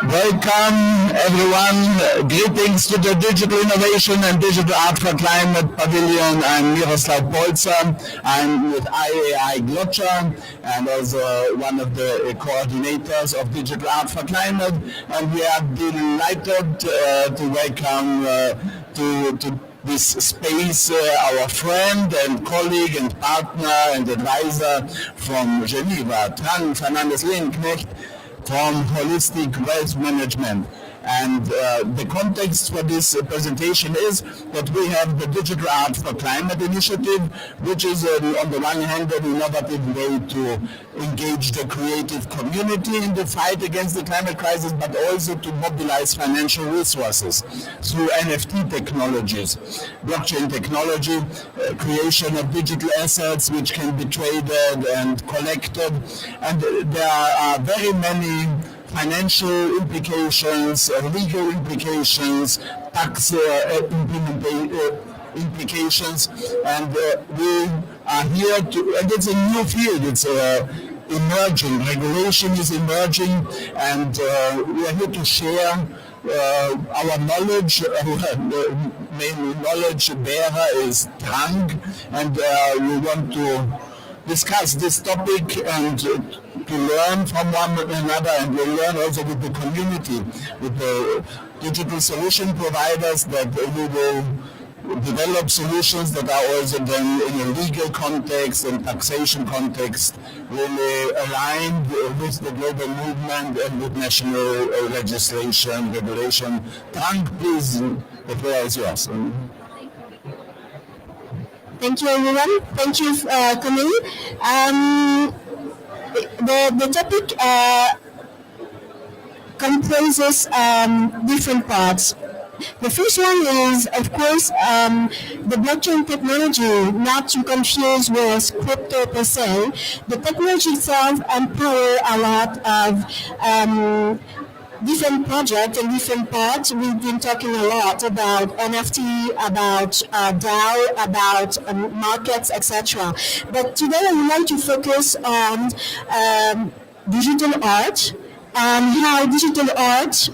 Welcome, everyone. Greetings to the Digital Innovation and Digital Art for Climate Pavilion. I'm Miroslav Polzer. I'm with IAI Glotcha and also one of the coordinators of Digital Art for Climate. And we are delighted to welcome to this space our friend and colleague and partner and advisor from Geneva, Trang Fernandez-Leenknecht, from Holistik Wealth Management. And the context for this presentation is that we have the Digital Art for Climate initiative, which is on the one hand an innovative way to engage the creative community in the fight against the climate crisis, but also to mobilize financial resources through NFT technologies, blockchain technology, creation of digital assets which can be traded and collected. And there are very many financial implications, legal implications, tax implications, and we are here to, and it's a new field, it's emerging, regulation is emerging, and we are here to share our knowledge. The main knowledge bearer is Trang, and we want to discuss this topic and to learn from one another, and we learn also with the community, with the digital solution providers, that we will develop solutions that are also then in a legal context and taxation context really aligned with the global movement and with national legislation, regulation. Trang, please, the floor is yours. Thank you, everyone. Thank you for coming. The topic comprises different parts. The first one is, of course, the blockchain technology, not to confuse with crypto per se. The technology itself empowers a lot of different projects and different parts. We've been talking a lot about NFT, about DAO, about markets, etc. But today I would like to focus on digital art and how digital art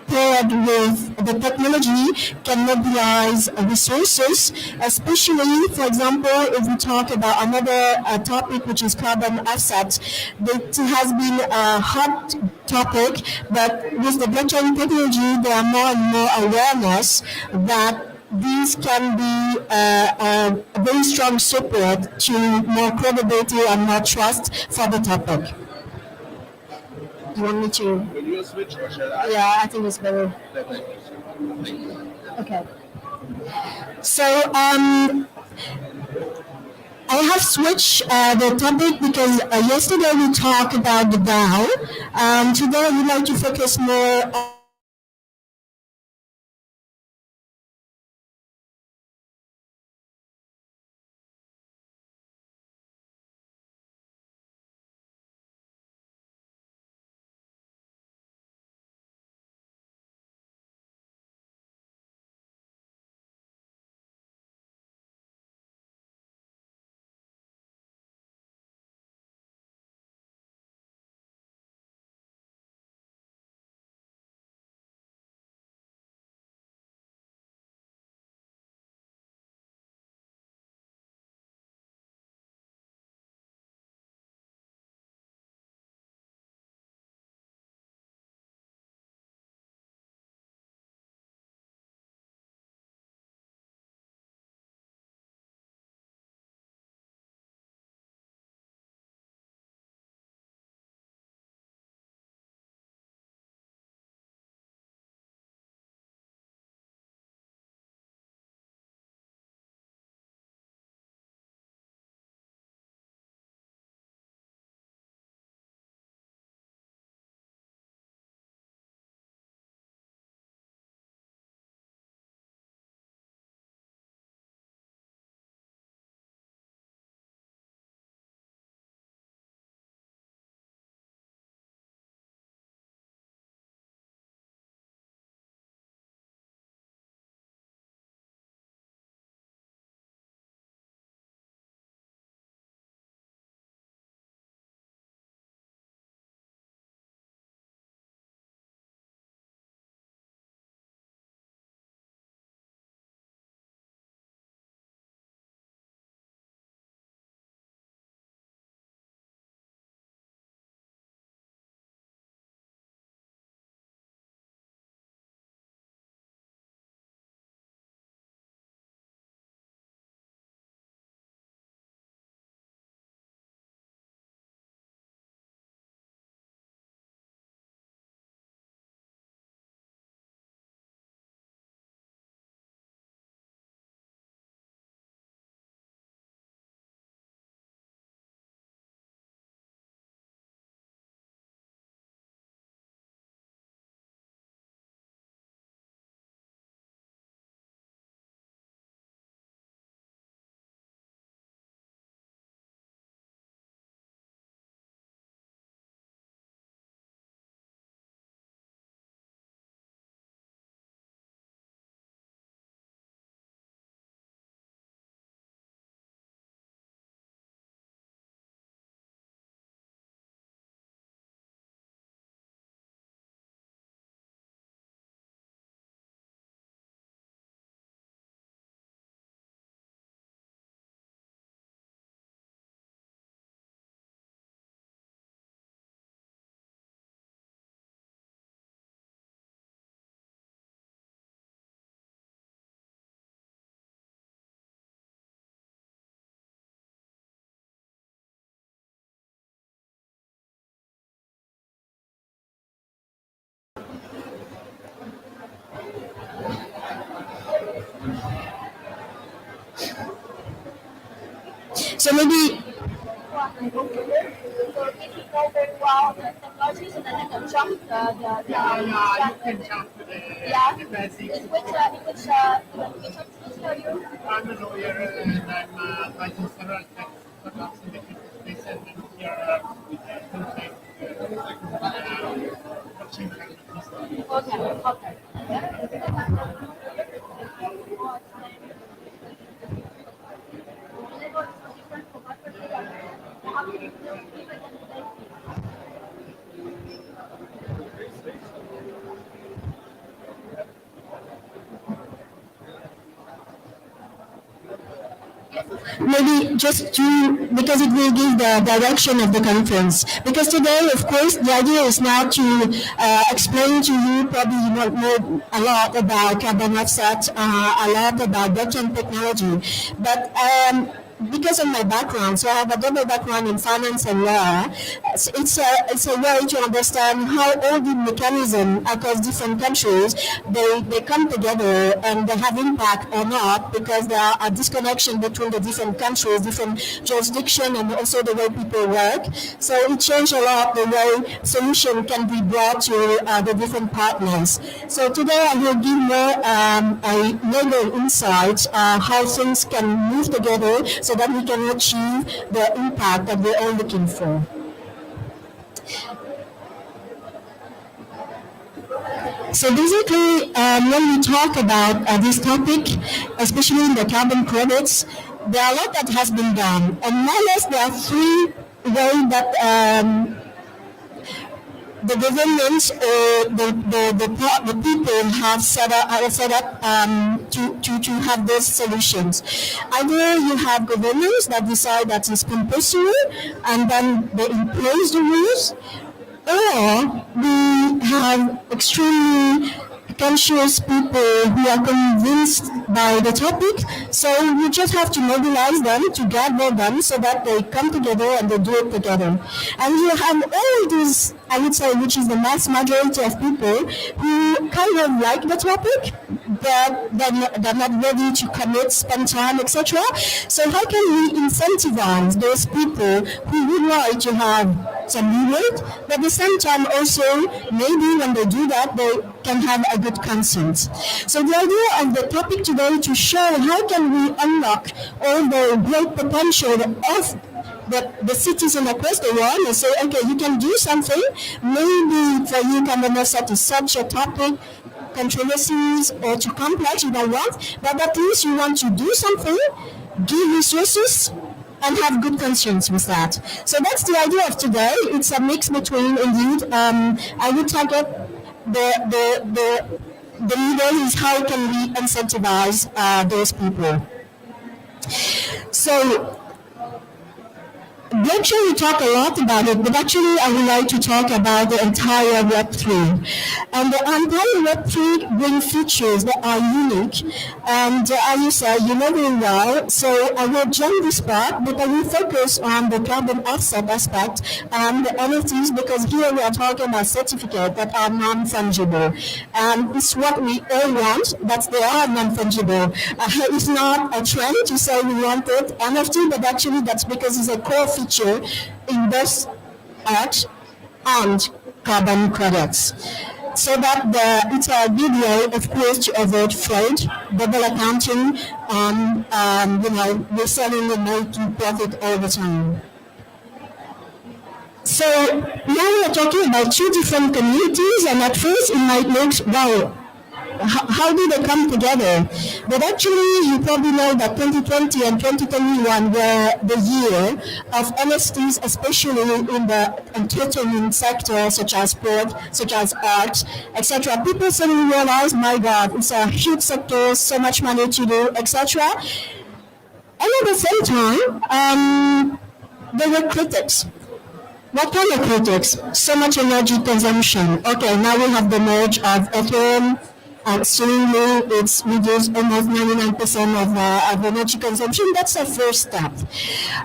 paired with the technology can mobilize resources, especially, for example, if we talk about another topic, which is carbon offsets. That has been a hot topic, but with the blockchain technology, there are more and more awareness that these can be a very strong support to more credibility and more trust for the topic. Do you want me to? Will you switch or shall I? Yeah, I think it's better. Okay. So I have switched the topic because yesterday we talked about the DAO. Today I would like to focus more on So maybe So if you know very well the technologies and then you can jump Yeah, you can jump to the basics. in which activity are you? I'm a lawyer and I'm advising several tax startups in the crypto space and I'm here with fintech, blockchain technologies. Okay. maybe just to, because it will give the direction of the conference. Because today, of course, the idea is now to explain to you, probably you won't know a lot about carbon offset, a lot about blockchain technology, but because of my background, so I have a double background in finance and law, it's a way to understand how all the mechanisms across different countries, they come together and they have impact or not, because there are a disconnection between the different countries, different jurisdiction, and also the way people work. So it changed a lot the way solution can be brought to the different partners. So today I will give more a legal insight how things can move together so that we can achieve the impact that we're all looking for. So basically, when we talk about this topic, especially in the carbon credits, there are a lot that has been done. And more or less, there are three ways that the governments or the people have set up to have those solutions. Either you have governments that decide that it's compulsory and then they impose the rules, or we have extremely conscious people who are convinced by the topic, so you just have to mobilize them to gather them so that they come together and they do it together. And you have all these, I would say, which is the mass majority of people who kind of like the topic, but they're not ready to commit, spend time, etc. So how can we incentivize those people who would like to have some reward, but at the same time also maybe when they do that they can have a good consent. So the idea of the topic today to show how can we unlock all the great potential of the citizen across the world and say, okay, you can do something. Maybe for you, carbon offset is such a topic, controversies or too complex, you don't want, but at least you want to do something, give resources, and have good conscience with that. So that's the idea of today. It's a mix between, indeed, I would target the leaders is how can we incentivize those people. So blockchain, we talk a lot about it, but actually I would like to talk about the entire Web3. And the entire Web3 brings features that are unique. And as you said, you know very well, so I will jump this part, but I will focus on the carbon offset aspect and the NFTs, because here we are talking about certificates that are non-fungible. And it's what we all want, that they are non-fungible. It's not a trend to say we want it NFT, but actually that's because it's a core feature in both art and carbon credits. So that it's a good way, of course, to avoid fraud, double accounting, and we're selling and making profit all the time. So now we are talking about two different communities, and at first it might look, wow, how do they come together? But actually, you probably know that 2020 and 2021 were the year of NFTs, especially in the entertainment sector, such as sport, such as art, etc. People suddenly realize, my God, it's a huge sector, so much money to do, etc. And at the same time, there were critics. What kind of critics? So much energy consumption. Okay, now we have the merge of Ethereum, absolutely, it's reduced almost 99% of energy consumption. That's the first step.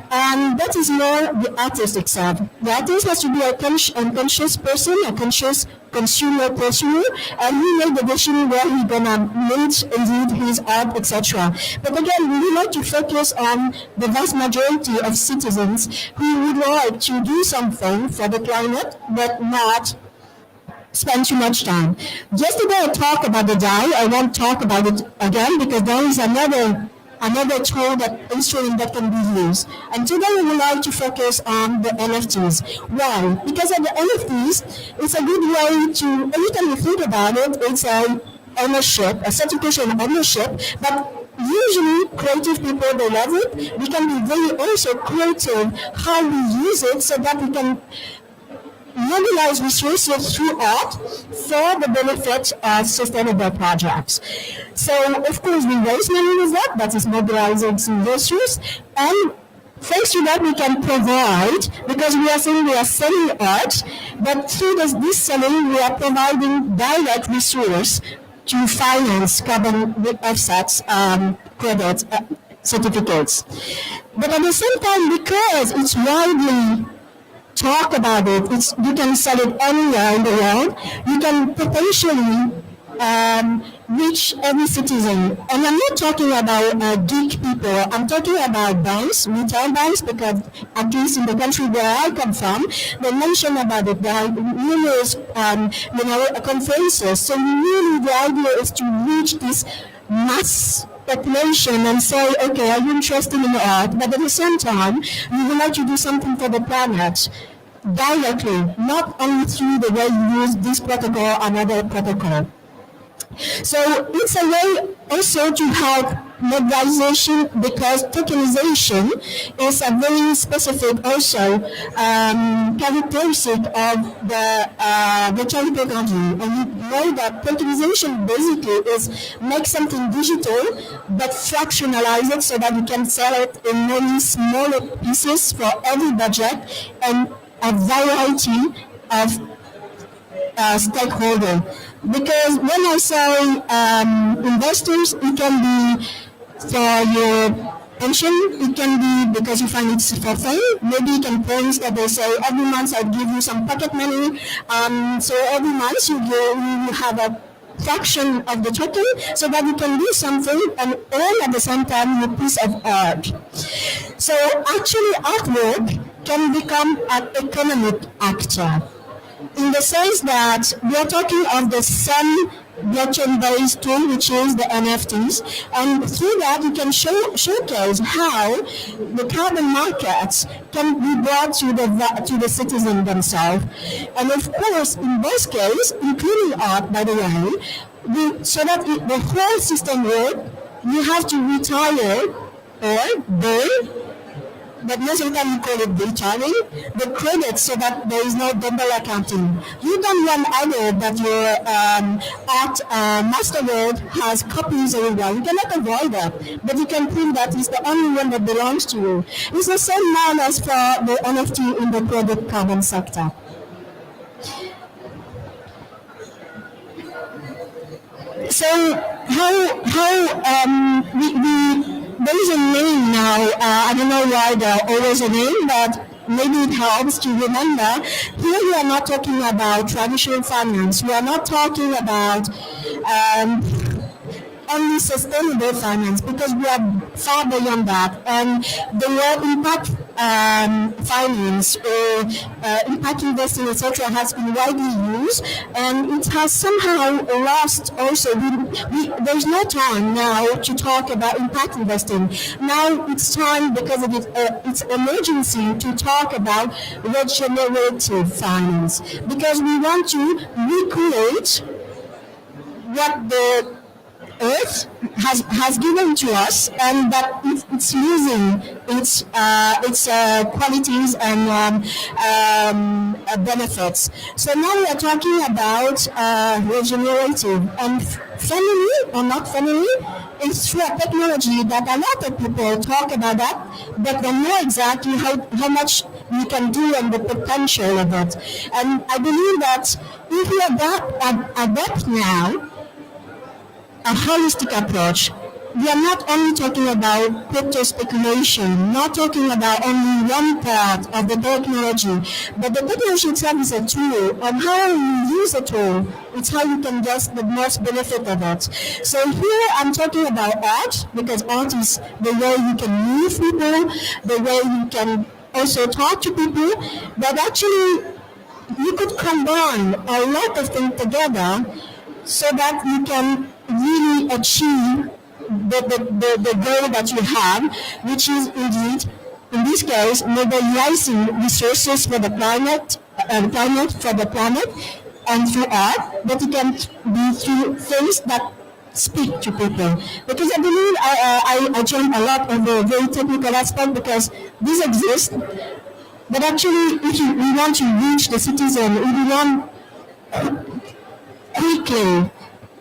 That is more the artistic side. The artist has to be a conscious person, a conscious consumer, and he made the decision where he's gonna mint indeed his art, etc. But again, we would like to focus on the vast majority of citizens who would like to do something for the climate, but not spend too much time. Yesterday I talked about the DAO. I won't talk about it again because there is another tool, that instrument that can be used. And today we would like to focus on the NFTs. Why? Because of the NFTs, it's a good way to, every time you think about it, it's a ownership, a certification of ownership, but usually creative people, they love it. We can be very also creative how we use it so that we can mobilize resources through art for the benefit of sustainable projects. So, of course, we raise money with that, that is mobilizing some resources, and thanks to that we can provide, because we are saying we are selling art, but through this selling we are providing direct resource to finance carbon offsets credit certificates. But at the same time, because it's widely talk about it, you can sell it anywhere in the world, you can potentially reach every citizen. And I'm not talking about geek people, I'm talking about banks, retail banks, because at least in the country where I come from, they mention about it. There are numerous conferences. So really the idea is to reach this mass population and say, okay, are you interested in art? But at the same time, you would like to do something for the planet directly, not only through the way you use this protocol or another protocol. So it's a way also to help mobilization, because tokenization is a very specific also characteristic of the technology. And we know that tokenization basically is make something digital but fractionalize it so that you can sell it in many smaller pieces for every budget and a variety of stakeholders. Because when I say investors, it can be for your pension, it can be because you find it's for fun. Maybe you can points that they say every month I'll give you some pocket money. So every month you have a fraction of the token so that you can do something and earn at the same time a piece of art. So actually artwork can become an economic actor, in the sense that we are talking of the same blockchain-based tool, which is the NFTs, and through that you can showcase how the carbon markets can be brought to the citizen themselves. And of course, in both cases, including art, by the way, so that the whole system works, you have to retire or burn, but most of the time we call it retiring, the credits so that there is no double accounting. You don't want either that your art masterwork has copies everywhere. You cannot avoid that, but you can prove that it's the only one that belongs to you. It's the same man as for the NFT in the credit carbon sector. So how we there is a name now. I don't know why there's always a name, but maybe it helps to remember. Here we are not talking about traditional finance. We are not talking about only sustainable finance, because we are far beyond that. And the word impact finance or impact investing, etc., has been widely used, and it has somehow lost also. There's no time now to talk about impact investing. Now it's time, because of its emergency, to talk about regenerative finance, because we want to recreate what the Earth has given to us, and that it's losing its qualities and benefits. So now we are talking about regenerative, and family or not family, it's through a technology that a lot of people talk about that, but they know exactly how much we can do and the potential of it. And I believe that if we adapt now, a holistic approach. We are not only talking about crypto speculation, not talking about only one part of the technology, but the technology itself is a tool. On how you use a tool, it's how you can get the most benefit of it. So here I'm talking about art, because art is the way you can move people, the way you can also talk to people, but actually you could combine a lot of things together so that you can really achieve the goal that you have, which is indeed, in this case, mobilizing resources for the planet, and through art, but it can be through things that speak to people. Because I believe I jump a lot on the very technical aspect, because this exists, but actually, if we want to reach the citizen, if we want quickly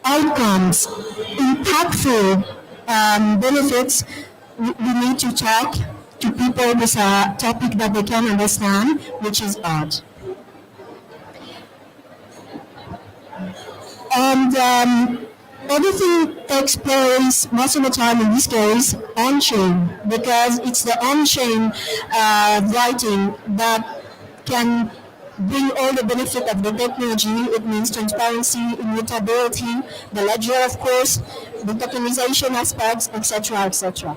outcomes, impactful benefits, we need to talk to people with a topic that they can understand, which is art. And everything takes place most of the time in this case on-chain, because it's the on-chain writing that can bring all the benefit of the technology. It means transparency, immutability, the ledger, of course, the tokenization aspects, etc., etc.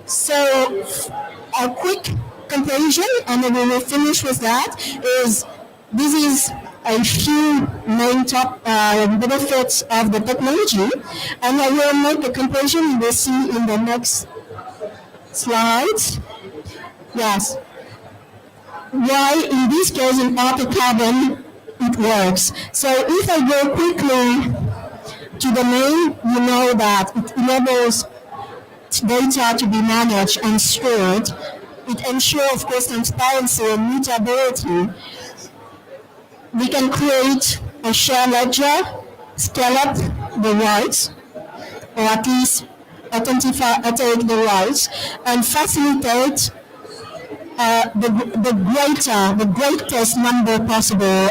So, a quick comparison, and then we will finish with that, is this is a few main top benefits of the technology, and I will make a comparison you will see in the next slides. Yes. Why, in this case, in Arctic Carbon, it works. So if I go quickly to the main, you know that it enables data to be managed and stored. It ensures, of course, transparency and mutability. We can create a share ledger, scale up the rights, or at least authentic the rights, and facilitate the greatest number possible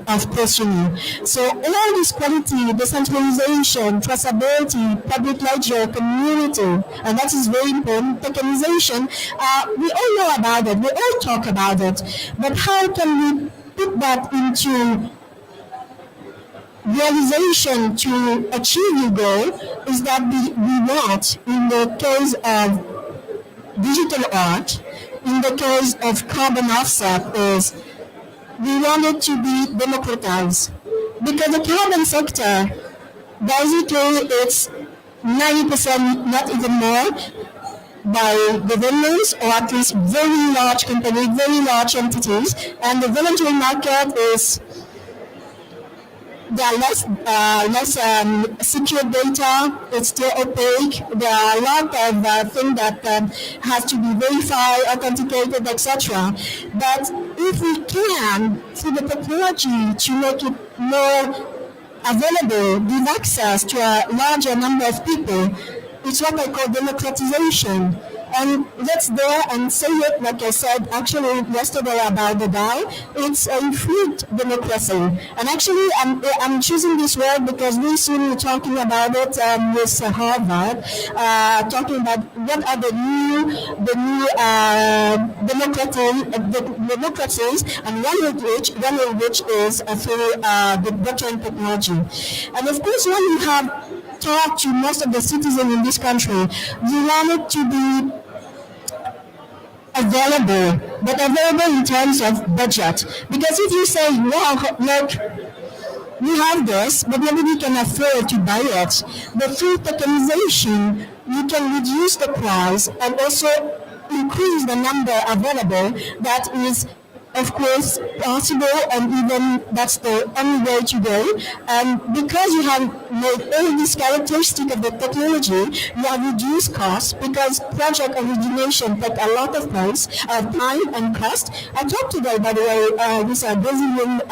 of questioning. So all this quality, decentralization, traceability, public ledger, community, and that is very important. Tokenization, we all know about it, we all talk about it, but how can we put that into realization to achieve your goal? Is that we want, in the case of digital art, in the case of carbon offset, is we want it to be democratized. Because the carbon sector, basically it's 90%, not even more, by governments, or at least very large companies, very large entities, and the voluntary market is there are less secure data. It's still opaque. There are a lot of things that has to be verified, authenticated, etc. But if we can, through the technology, to make it more available, give access to a larger number of people, it's what I call democratization. And that's there and say it, like I said, actually yesterday about the DAO, it's a fruit democracy. And actually, I'm choosing this word because we soon we're talking about it with Harvard, talking about what are the new democracies, and one of which is through the blockchain technology. And of course, when you have talked to most of the citizens in this country, you want it to be available, but available in terms of budget. Because if you say, wow, look, we have this, but nobody can afford to buy it, but through tokenization, you can reduce the price and also increase the number available. That is, of course, possible, and even that's the only way to go. And because you have made all these characteristics of the technology, you have reduced costs, because project origination takes a lot of time and cost. I talked today, by the way, with a Brazilian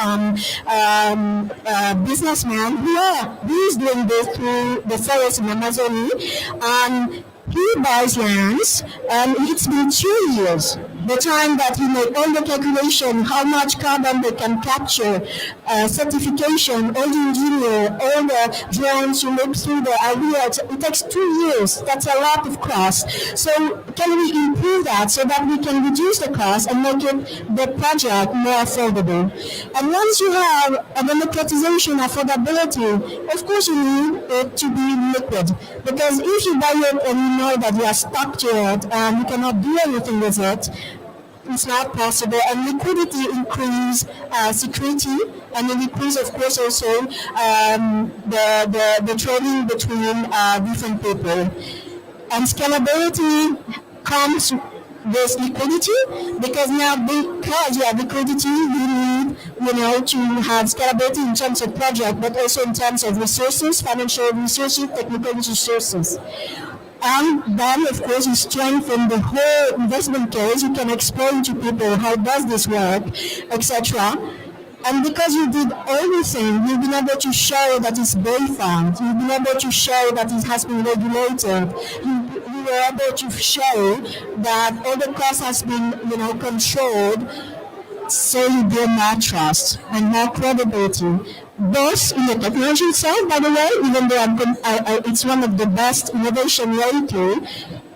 businessman who is doing this through the forest in Amazonia, and he buys lands, and it's been 2 years. the time that he made all the calculation, how much carbon they can capture, certification, all the engineer, all the drawings you look through the idea, it takes 2 years. That's a lot of cost. So can we improve that so that we can reduce the cost and make the project more affordable? And once you have a democratization affordability, of course you need it to be liquid. Because if you buy it and you know that you are stuck to it and you cannot do anything with it, it's not possible. And liquidity increase security, and it increase, of course, also the trading between different people. And scalability comes with liquidity, because now because you have liquidity, you need to have scalability in terms of project, but also in terms of resources, financial resources, technical resources. And then, of course, you strengthen the whole investment case. You can explain to people how does this work, etc. And because you did everything, you've been able to show that it's verified. You've been able to show that it has been regulated. You were able to show that all the cost has been, controlled. So you build more trust and more credibility, both in the technology itself, by the way, even though it's one of the best innovation lately,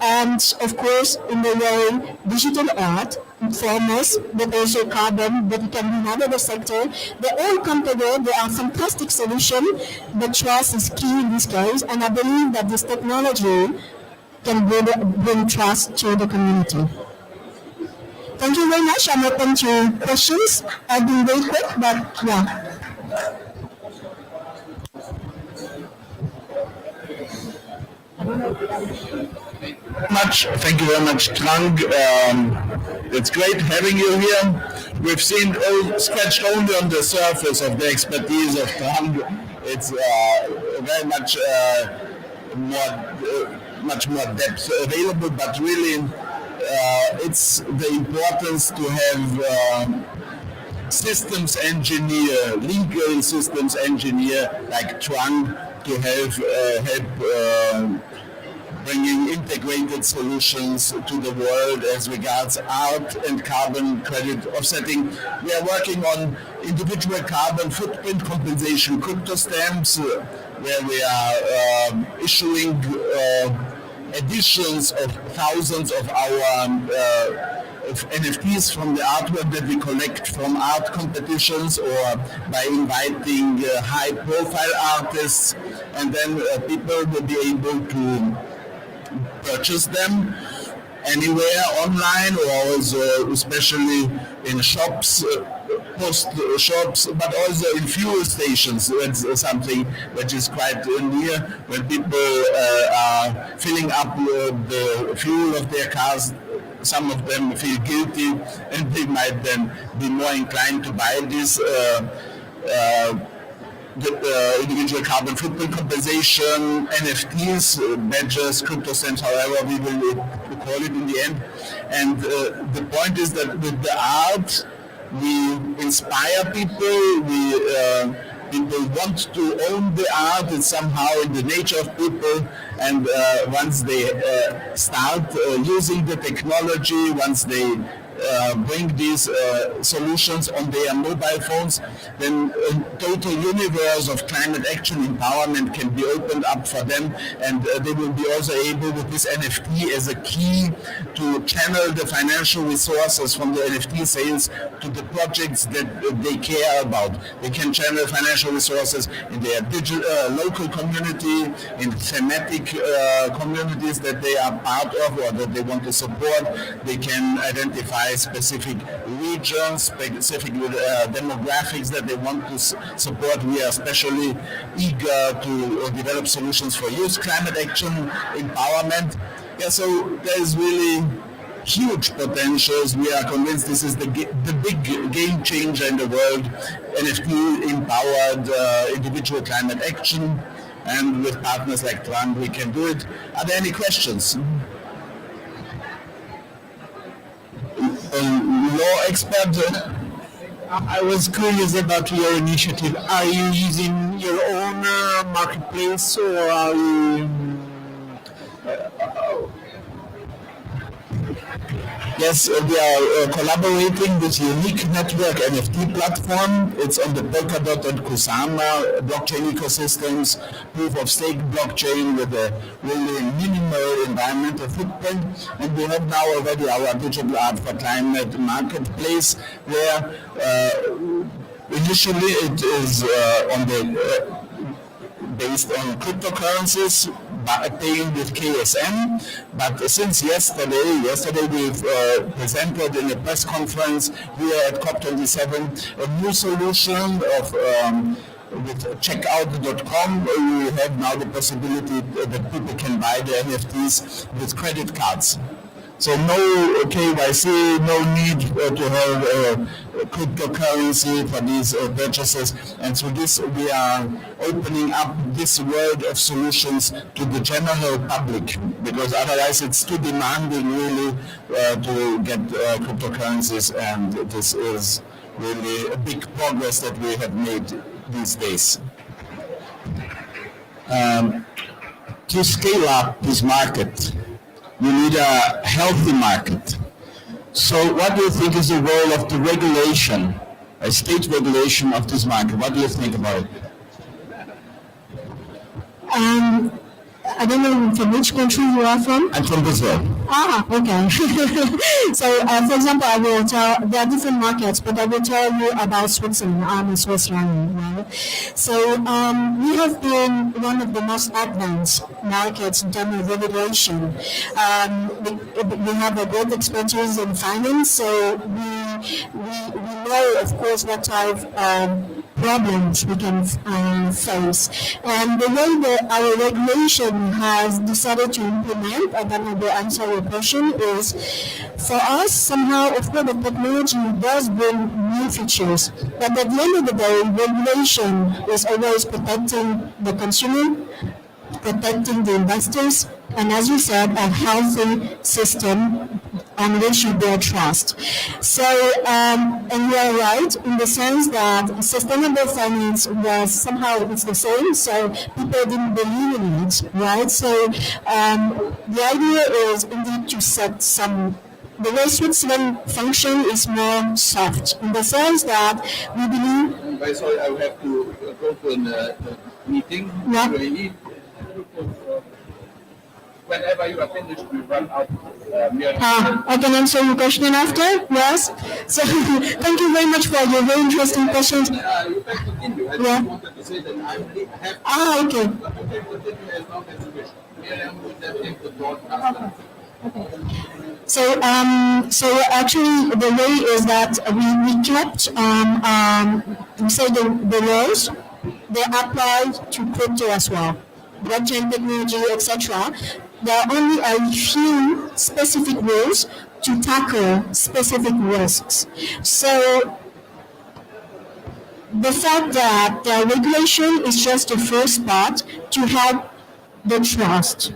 and of course in the way digital art, foremost, but also carbon, but it can be in other sector. They all come together. They are fantastic solutions, but trust is key in this case, and I believe that this technology can bring trust to the community. Thank you very much. I'm open to questions. I've been very quick, but yeah. Thank you very much, Trang. It's great having you here. We've seen scratched only on the surface of the expertise of Trang. It's very much much more depth available, but really it's the importance to have systems engineer, legal systems engineer like Trang to help bringing integrated solutions to the world as regards art and carbon credit offsetting. We are working on individual carbon footprint compensation crypto stamps, where we are issuing editions of thousands of our of NFTs from the artwork that we collect from art competitions, or by inviting high-profile artists, and then people will be able to purchase them anywhere online, or also especially in shops, post shops, but also in fuel stations. That's something which is quite near, when people are filling up the fuel of their cars. Some of them feel guilty, and they might then be more inclined to buy this individual carbon footprint compensation, NFTs, badges, crypto stamps, however we will call it in the end. And the point is that with the art, we inspire people, people want to own the art. It's somehow in the nature of people, and once they start using the technology, once they bring these solutions on their mobile phones, then a total universe of climate action empowerment can be opened up for them, and they will be also able, with this NFT as a key, to channel the financial resources from the NFT sales to the projects that they care about. They can channel financial resources in their local community, in thematic communities that they are part of or that they want to support. They can identify specific regions, specific demographics that they want to support. We are especially eager to develop solutions for youth climate action empowerment. Yeah, so there's really huge potentials. We are convinced this is the big game changer in the world, NFT-empowered individual climate action, and with partners like Trang we can do it. Are there any questions? Law expert? I was curious about your initiative. Are you using your own marketplace, or are you... Yes, we are collaborating with Unique Network NFT platform. It's on the Polkadot and Kusama blockchain ecosystems, proof of stake blockchain with a really minimal environmental footprint. And we have now already our digital art for climate marketplace where initially it is on the based on cryptocurrencies, paying with KSM. But since yesterday we've presented in a press conference here at COP27 a new solution of with checkout.com. We have now the possibility that people can buy the NFTs with credit cards. So no KYC, no need to have cryptocurrency for these purchases. And through this, we are opening up this world of solutions to the general public, because otherwise it's too demanding really to get cryptocurrencies, and this is really a big progress that we have made these days. To scale up this market, you need a healthy market. So what do you think is the role of the regulation, a state regulation of this market? What do you think about it? I don't know from which country you are from. I'm from Brazil. Ah, okay. So, for example, I will tell, there are different markets, but I will tell you about Switzerland. I'm a Swiss runner, right? So, we have been one of the most advanced markets in terms of regulation. We have a great expertise in finance, so we know, of course, what type of problems we can face. And the way that our regulation has decided to implement, and then I will answer your question, is for us, somehow, of course, the technology does bring new features. But at the end of the day, regulation is always protecting the consumer, protecting the investors, and as you said, a healthy system on which you build trust. So, and you are right in the sense that sustainable finance was somehow it's the same, so people didn't believe in it, right? So, the idea is indeed to set some. The way Switzerland function is more soft in the sense that we believe. Sorry, I have to go to a meeting. Yeah. Whenever you are finished, we run out. I can answer your question after, yes? So, thank you very much for your very interesting questions. You can continue. I Yeah. just wanted to say that I have Okay. to continue as long as you wish. Miriam would then take the broadcast. So, actually, the way is that we kept, we say the laws, they apply to crypto as well, blockchain technology, etc. There are only a few specific rules to tackle specific risks. So, the fact that the regulation is just the first part to help the trust.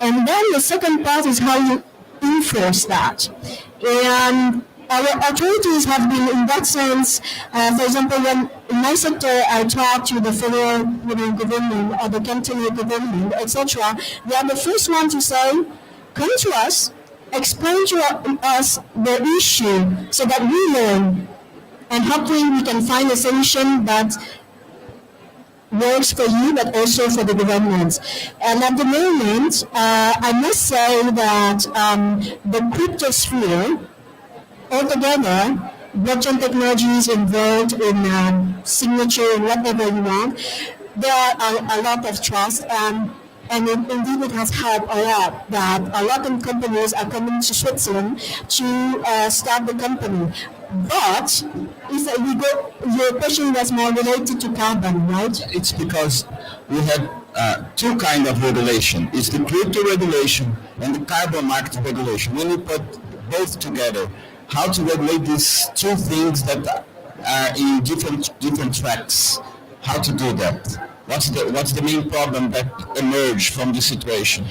And then the second part is how you enforce that. And our authorities have been in that sense, for example, when in my sector I talk to the federal government or the cantonal government, etc., they are the first one to say, come to us, explain to us the issue so that we learn, and hopefully we can find a solution that works for you, but also for the government. And at the moment, I must say that the crypto sphere, altogether, blockchain technology is involved in signature and whatever you want. There are a lot of trust, and indeed it has helped a lot that a lot of companies are coming to Switzerland to start the company. But if we go, your question was more related to carbon, right? It's because we had two kinds of regulation. It's the crypto regulation and the carbon market regulation. When we put both together, how to regulate these two things that are in different tracks? How to do that? What's the main problem that emerged from the situation?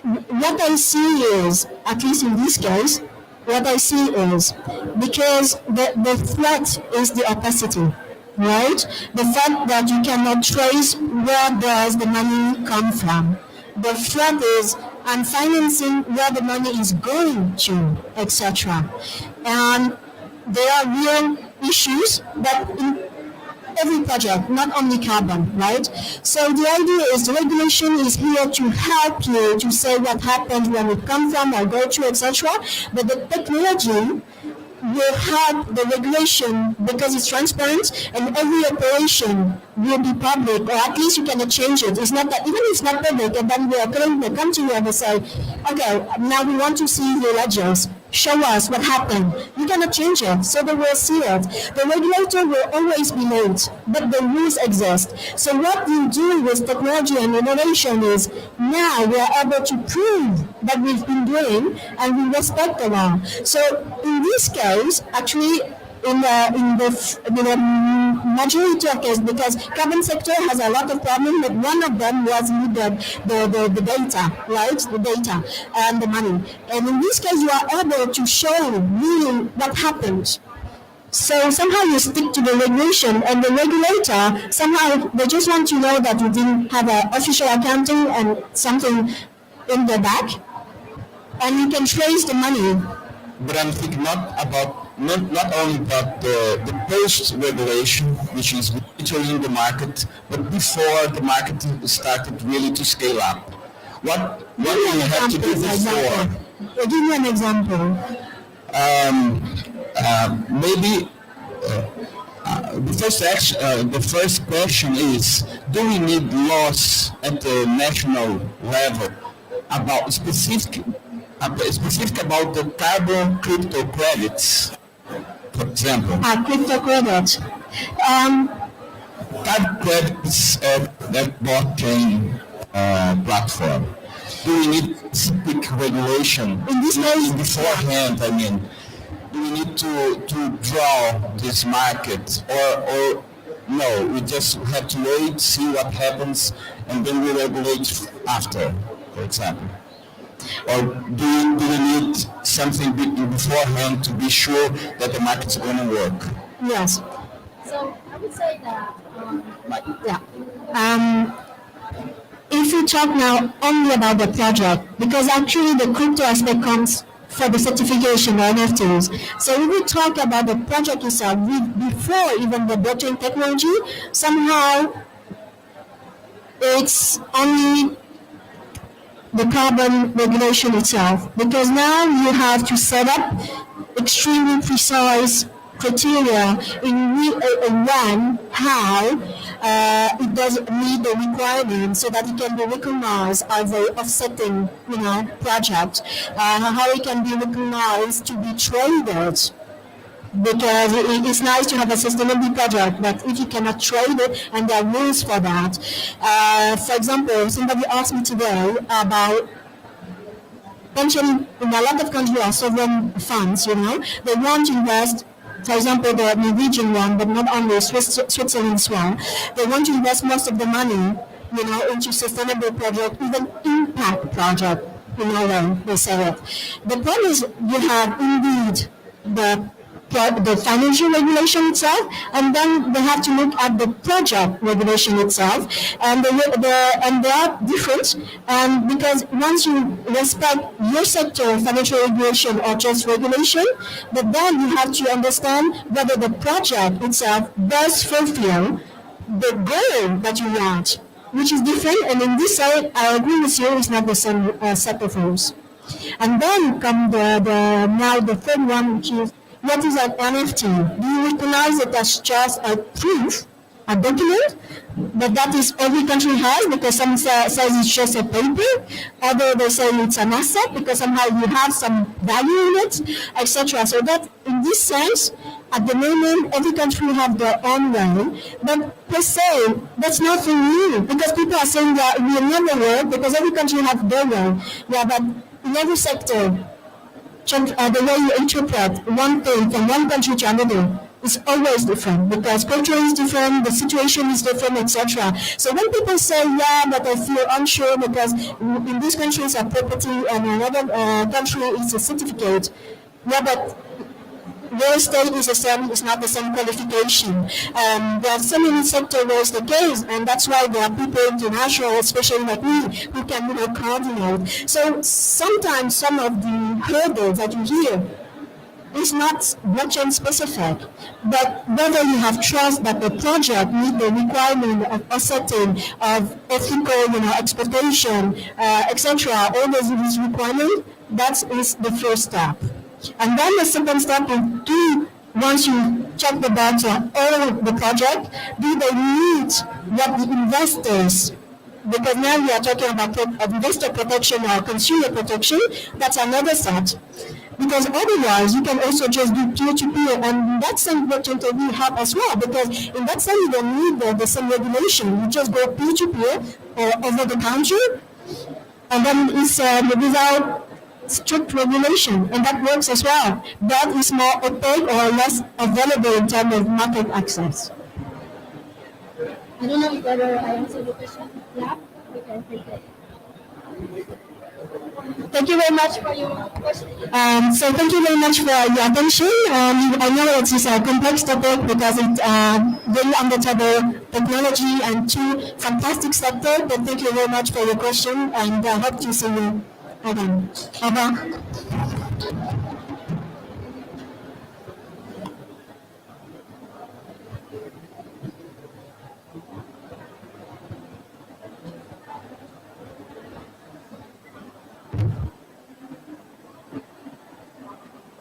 What I see is, at least in this case, what I see is, because the threat is the opacity, right? The fact that you cannot trace where does the money come from. The threat is and financing where the money is going to, etc. And there are real issues that in every project, not only carbon, right? So the idea is the regulation is here to help you to say what happens when it comes from or go to, etc. But the technology will help the regulation because it's transparent and every operation will be public, or at least you cannot change it. It's not that even if it's not public, and then they come to you and they say, okay, now we want to see the ledgers. Show us what happened. You cannot change it, so they will see it. The regulator will always be late, but the rules exist. So what you do with technology and innovation is now we are able to prove that we've been doing and we respect the law. So in this case, actually, in the majority of cases, because carbon sector has a lot of problems, but one of them was with the data, right? The data and the money. And in this case, you are able to show really what happened. So somehow you stick to the regulation, and the regulator, somehow they just want to know that you didn't have an official accounting and something in the back, and you can trace the money. But I'm thinking not only about the post-regulation, which is monitoring the market, but before the market started really to scale up. What do you have to do before? I'll give you an example. Maybe the first question is: do we need laws at the national level about specific about the carbon crypto credits, for example? Crypto credit. Carbon credits at that blockchain platform. Do we need specific regulation In this case, beforehand? I mean, do we need to draw this market, or no? We just have to wait, see what happens, and then we regulate after, for example. Or do we need something beforehand to be sure that the market's going to work? Yes. So I would say that If we talk now only about the project, because actually the crypto aspect comes for the certification or NFTs. So if we talk about the project itself, before even the blockchain technology, somehow it's only the carbon regulation itself, because now you have to set up extremely precise criteria in when, how it does meet the requirements so that it can be recognized as a offsetting, project, how it can be recognized to be traded. Because it's nice to have a sustainable project, but if you cannot trade it, and there are rules for that. For example, somebody asked me today about pension in a lot of countries are sovereign funds, they want to invest, for example, the Norwegian one, but not only Switzerland as well. They want to invest most of the money, into sustainable project, even impact project, in Norway, they say it. The problem is you have indeed the financial regulation itself, and then they have to look at the project regulation itself, and they are different. And because once you respect your sector financial regulation or just regulation, but then you have to understand whether the project itself does fulfill the goal that you want, which is different. And in this side, I agree with you, it's not the same set of rules. And then come the third one, which is, what is an NFT? Do you recognize it as just a proof, a document? But that is every country has, because some says it's just a paper, other they say it's an asset because somehow you have some value in it, etc. So that in this sense, at the moment, every country have their own way, but per se, that's nothing new, because people are saying that we will never work because every country have their way. Yeah, but in every sector, the way you interpret one thing from one country to another is always different, because culture is different, the situation is different, etc. So when people say, but I feel unsure because in this country it's a property and in another country it's a certificate, but real estate is not the same qualification. There are so many sectors where it's the case, and that's why there are people international, especially like me, who can coordinate. So sometimes some of the hurdles that you hear is not blockchain specific, but whether you have trust that the project meets the requirement of ascertain of ethical, exploitation, etc. All those requirements, that is the first step. And then the second step is once you check the box on all the project, do they meet what the investors, because now we are talking about investor protection or consumer protection, that's another set. Because otherwise, you can also just do peer-to-peer, and that same blockchain will help as well. Because in that sense, you don't need the same regulation. You just go peer-to-peer or over the counter, and then it's without strict regulation, and that works as well. That is more opaque or less available in terms of market access. I don't know whether I answered the question. Yeah, we can take it. Thank you very much for your question. So thank you very much for your attention. I know it is a complex topic because it's very on the table technology and two fantastic sectors, but thank you very much for your question, and I hope to see you again. Over.